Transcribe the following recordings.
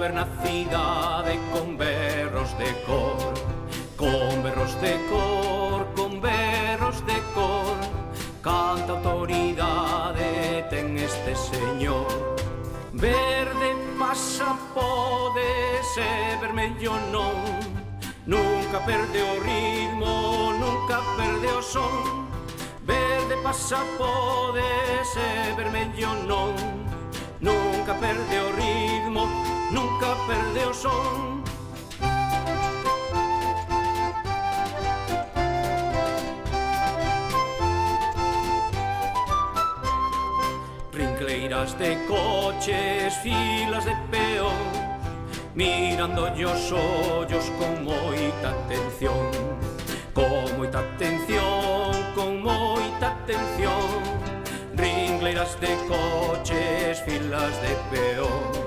goberna a cidade con berros de cor, con berros de cor, con berros de cor. Canta autoridade ten este señor. Verde pasa pode ser vermello non, nunca perde o ritmo, nunca perde o son. Verde pasa pode ser vermello non, nunca perde o ritmo, nunca perde o son. Rincleiras de coches, filas de peóns, mirando os ollos con moita atención, con moita atención, con moita atención. Rincleiras de coches, filas de peóns.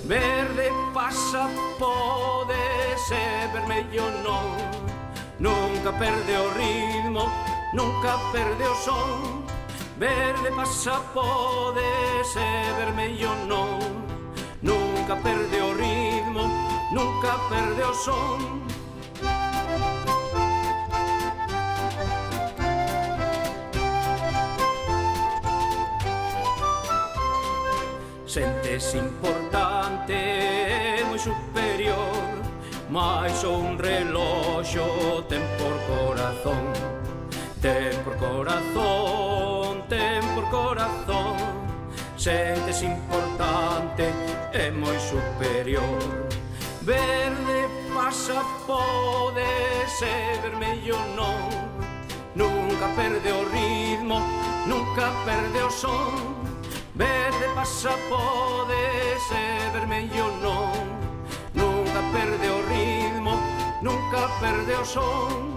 Verde pasa pode ser vermello non, nunca perde o ritmo, nunca perde o son. Verde pasa pode ser vermello non, nunca perde o ritmo, nunca perde o son. Sentes importante, moi superior, mais un reloxo ten por corazón, ten por corazón, ten por corazón. Sentes importante e moi superior. Verde pasa pode ser vermello non, nunca perde o ritmo, nunca perde o son. Verde pasa pode ser vermello non, nunca perde o ritmo, nunca perde o son.